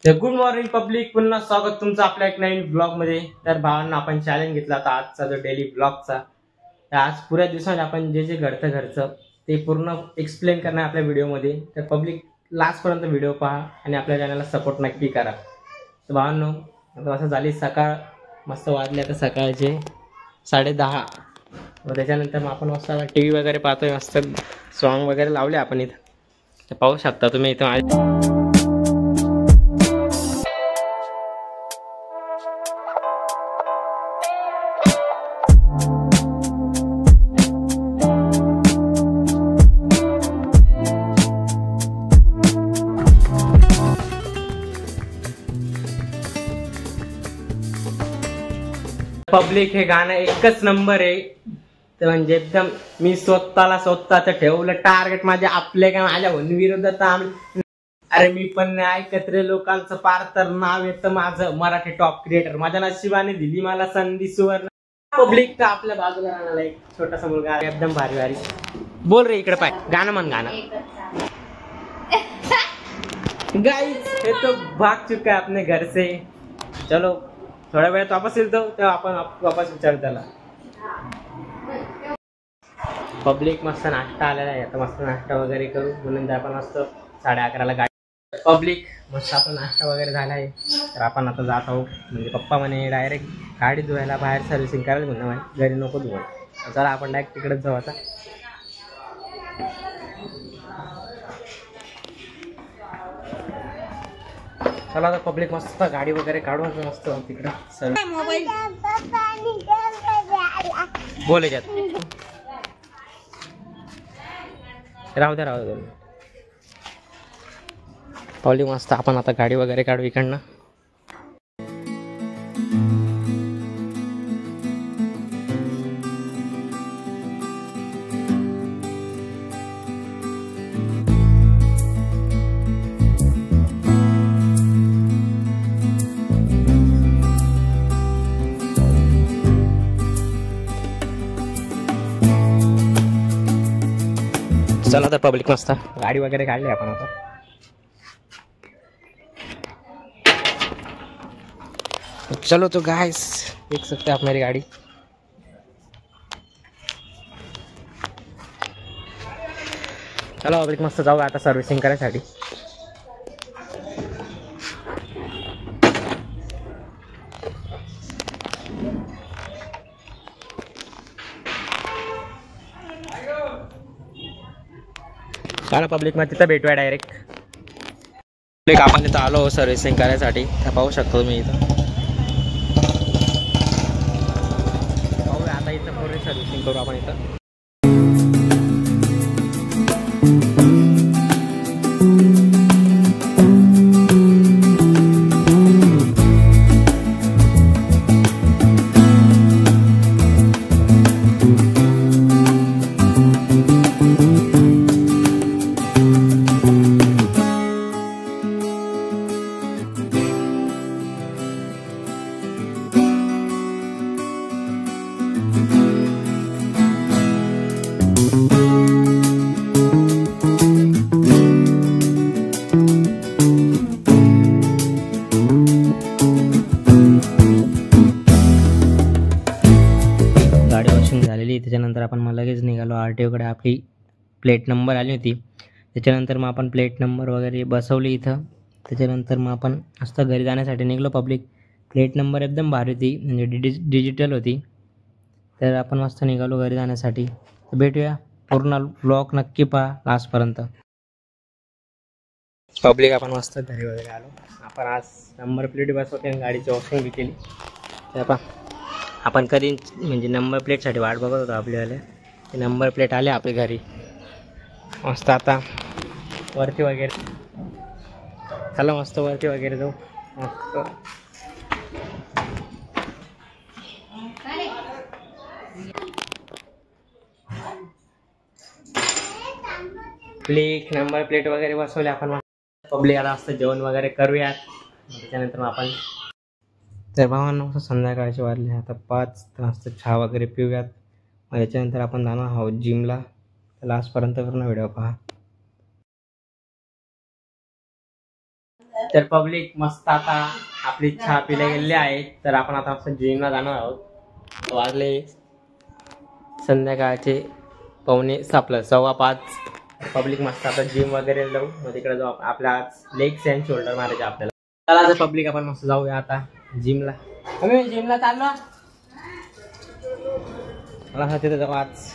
तर good morning public, पुन्हा स्वागत तुमचं आपल्या एक नवीन ब्लॉग मध्ये। तर भावांना आपण चॅलेंज घेतला होता आजचा जो डेली ब्लॉगचा। तर आज पुऱ्या दिवसात आपण जे जे घडतं ते पूर्ण एक्सप्लेन करणार आपल्या व्हिडिओमध्ये। तर पब्लिक लास्ट पर्यंत व्हिडिओ पहा आणि आपल्या चॅनलला सपोर्ट नक्की करा। तर भावांनो, आता असं झाली सकाळ, मस्त वाजले आता सकाळचे 10:30। व त्याच्यानंतर मग आपण मस्त टी व्ही वगैरे पाहतोय, मस्त सॉन्ग वगैरे लावले आपण इथं। तर पाहू शकता तुम्ही इथं पब्लिक। हे गाणं एकच नंबर आहे। तर म्हणजे एकदम मी स्वतःचं ठेवलं टार्गेट माझ्या आपले काय माझ्या विरोधात। अरे मी पण नाही ऐकत रे लोकांचं, पार तर नाव येतं माझं मराठी टॉप क्रिएटर। माझ्या नशिबाने दिली मला संधी सुवर्ण। पब्लिक तर आपल्या बाजूला राहणारा एक छोटासा मुलगा एकदम भारी भारी बोल रे, इकडे पाय गाणं म्हण गाणं। गाइस हे तो भाग चुका है अपने घर से। चलो थोड्या वेळात वापस येतो तेव्हा आपण वापस विचारू त्याला। पब्लिक मस्त नाश्ता आलेला आहे, आता मस्त नाश्ता वगैरे करू, म्हणून आपण मस्त 11:30ला गाडी। पब्लिक मस्त आपण नाश्ता वगैरे झाला आहे, तर आपण आता जात आहोत। म्हणजे पप्पा म्हणे डायरेक्ट गाडी धुवायला बाहेर सर्व्हिसिंग करायला म्हणणं, घरी नको धुवा। चला आपण डायरेक्ट तिकडेच जाऊ आता। चला आता पब्लिक मस्त गाडी वगैरे काढू, मस्त तिकडं सर्व बोले जात राहू दे। पब्लिक मस्त आपण आता गाडी वगैरे काढू इकडनं। चला तर पब्लिक मस्त गाड़ी वगैरह काढ ली आपण आता। चलो तो गाइस देख सकते हैं आप मेरी गाड़ी। चलो पब्लिक मस्त जाऊ आता सर्व्हिसिंग करायसाठी। चला पब्लिक मग तिथं भेटूया डायरेक्ट। पब्लिक आपण इथं आलो सर्व्हिसिंग करायसाठी, तर पाहू शकतो मी इथं। पाहूया आता इथं पूर्ण सर्व्हिसिंग करू आपण इथं। गाडी वॉशिंग झालेली, त्याच्यानंतर आपण मग लगेच निघालो RTO कडे। आपली प्लेट नंबर आली होती, त्याच्यानंतर मग आपण प्लेट नंबर वगैरे बसवली इथं। त्याच्यानंतर मग आपण मस्त घरी जाण्यासाठी निघलो पब्लिक। प्लेट नंबर एकदम भारी होती, म्हणजे डिजिटल होती। तर आपण मस्त निघालो घरी जाण्यासाठी। तर भेटूया, पूर्ण व्लॉग नक्की पहा लास्टपर्यंत। पब्लिक आपण मस्त घरी वगैरे आलो। आपण आज नंबर प्लेट बसवते आणि गाडीची वॉशिंग बी केली। तर आपण कधी म्हणजे नंबर प्लेटसाठी वाट बघत होतो आपल्यावाले, ते नंबर प्लेट आले आपल्या घरी। मस्त आता वरती वगैरे चला मस्त वरती वगैरे जाऊ मस्त। प्लेट नंबर प्लेट वगैरे बसवले आपण। पब्लिक आता मस्त जेवण वगैरे करूयात, त्याच्यानंतर आपण तर भावांनो संध्याकाळचे वाजले आता 5, तर मस्त चहा वगैरे पिऊयात। मग याच्यानंतर आपण जाणार आहोत जिमला। लास्टपर्यंत पूर्ण व्हिडिओ पहा। तर पब्लिक मस्त आता आपली चहा पिल्या गेलेली आहे. तर आपण आता मस्त जिमला जाणार आहोत. वाजले संध्याकाळचे 4:15. पब्लिक मस्त आता जिम वगैरे जाऊ. मग तिकडे जाऊ आपल्या लेग्स अँड शोल्डर मारायचे आपल्याला. चला आता पब्लिक आपण मस्त जाऊया आता जिमला. आम्ही जिमला चाललो. मला तिथे जाऊ आज.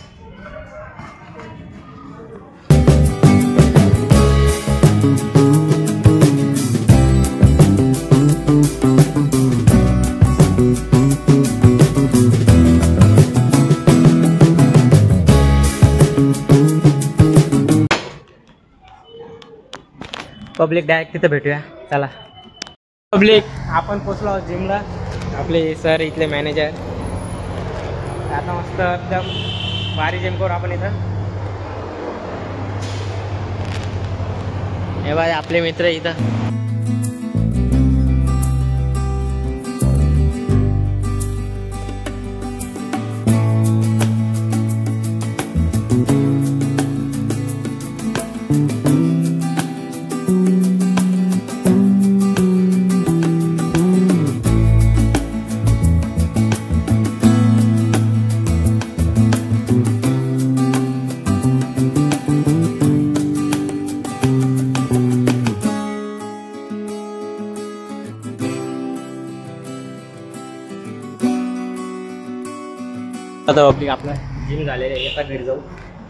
पब्लिक डायरेक्ट तिथे भेटूया. चला पब्लिक आपण पोचलो आहोत जिमला. आपले सर इथले मॅनेजर. आता मस्त एकदम भारी जिम करू आपण इथं. हे बघा आपले मित्र इथं. आता पब्लिक आपला जिम झालेलं आहे. आता घरी जाऊ.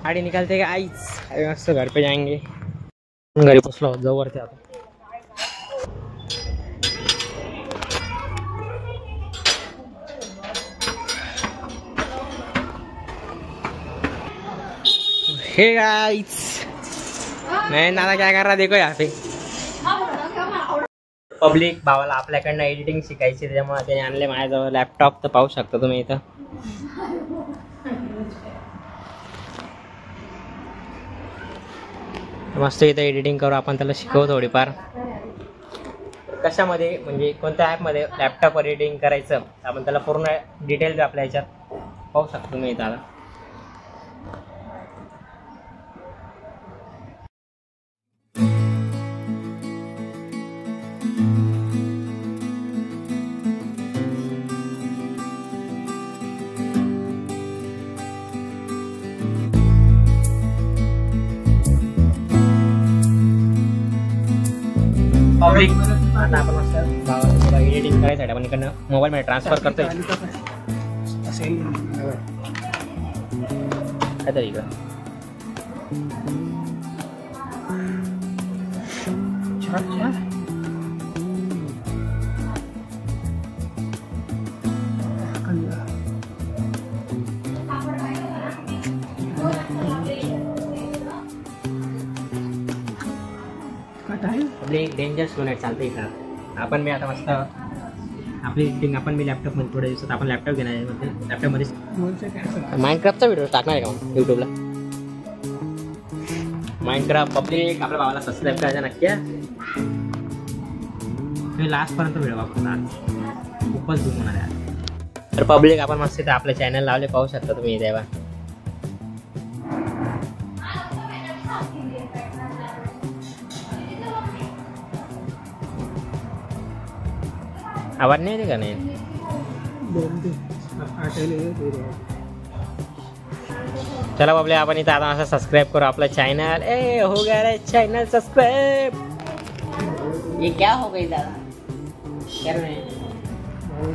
गाडी निकालते का आईच मस्त घर पे जाएंगे. घरी पोचलो जाऊ वरती आता. हे गाइस मैं नाना क्या कर रहा देखो यहाँ पे. पब्लिक भावाला आपल्याकडनं एडिटिंग शिकायची त्यामुळे त्याने आणले माझ्याजवळ लॅपटॉप. तर पाहू शकता तुम्ही इथं. मस्त इथं एडिटिंग करू आपण. त्याला शिकवू थोडीफार कशामध्ये म्हणजे कोणत्या ॲपमध्ये लॅपटॉपवर एडिटिंग करायचं. आपण त्याला पूर्ण डिटेल्स आपल्या ह्याच्यात पाहू शकतो तुम्ही इथं. आता पब्लिक आता आपण मस्त एडिटिंग करायसाठी आपण इकडनं मोबाईलमध्ये ट्रान्सफर करतोय. काय तरी इकडं आपली डेंजर स्टुडंट चालते इथं. आपण मी आता मस्त आपली एडिटिंग आपण मी लॅपटॉपमध्ये थोड्या दिवसात आपण लॅपटॉप घेणार आहे. लॅपटॉपमध्ये माइनक्राफ्टचा व्हिडिओ टाकणार आहे का यूट्यूबला. माइनक्राफ्ट पब्लिक आपल्या भावाला सबस्क्राईब करायचं नक्की. मी लास्टपर्यंत व्हिडिओ बघतो. खूपच धूम होणार आहे. तर पब्लिक आपण मस्त इथे आपलं चॅनल लावले पाहू शकता तुम्ही तेव्हा. आवाज नहीं देगा नहीं. चला बाबले आपण इथं आता असं सबस्क्राइब करू आपलं चॅनल. ए हो गया रे चॅनल सबस्क्राइब. ये क्या हो गई दादा यार. मैं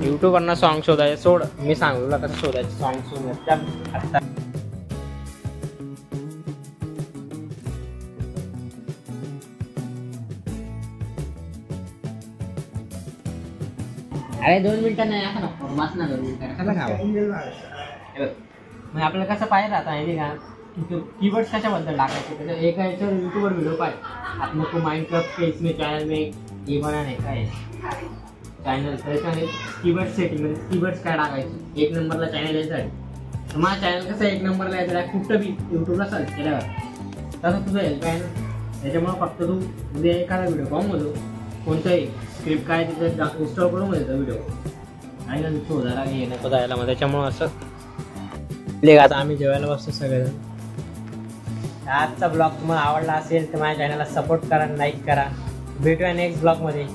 यूट्यूब वरना सॉन्ग शोधायचं सोड. मी सांगू तुला कसं शोधायचं सॉन्ग शोधायचं आता. अरे 2 मिनिटं नाही असं नको वाच ना. 2 मिनिटं कसं खावं. मग आपल्याला कसं पाहिजे आता माहिती का कीवर्ड्स कशाबद्दल टाकायचे. त्याच्या एका याच्यावर यूट्यूबवर व्हिडिओ पाहिजे. आप लोग को माइनक्राफ्ट के इसमें चैनल में ये बनाने का है चॅनल. त्याच्यामध्ये कीवर्ड सेटिंग म्हणजे कीवर्ड्स काय टाकायचे. 1 नंबरला चॅनल यायसाठी. तर माझा चॅनल कसं 1 नंबरला यायचं कुठं बी यूट्यूबला सर्च केल्यावर तसं तुझं हेल्प आहे ना. त्याच्यामुळे फक्त तू उद्या एखादा व्हिडिओ पाहून कोणताही स्क्रिप्ट काय तिथं इन्स्टॉल करून देतो व्हिडिओ आणि ना शोधायला हे नको जायला. मग त्याच्यामुळं असं आता आम्ही जेवायला बसतो सगळेजण. आजचा ब्लॉग तुम्हाला आवडला असेल तर माझ्या चॅनलला सपोर्ट करा, लाईक करा. भेटूया नेक्स्ट ब्लॉगमध्ये.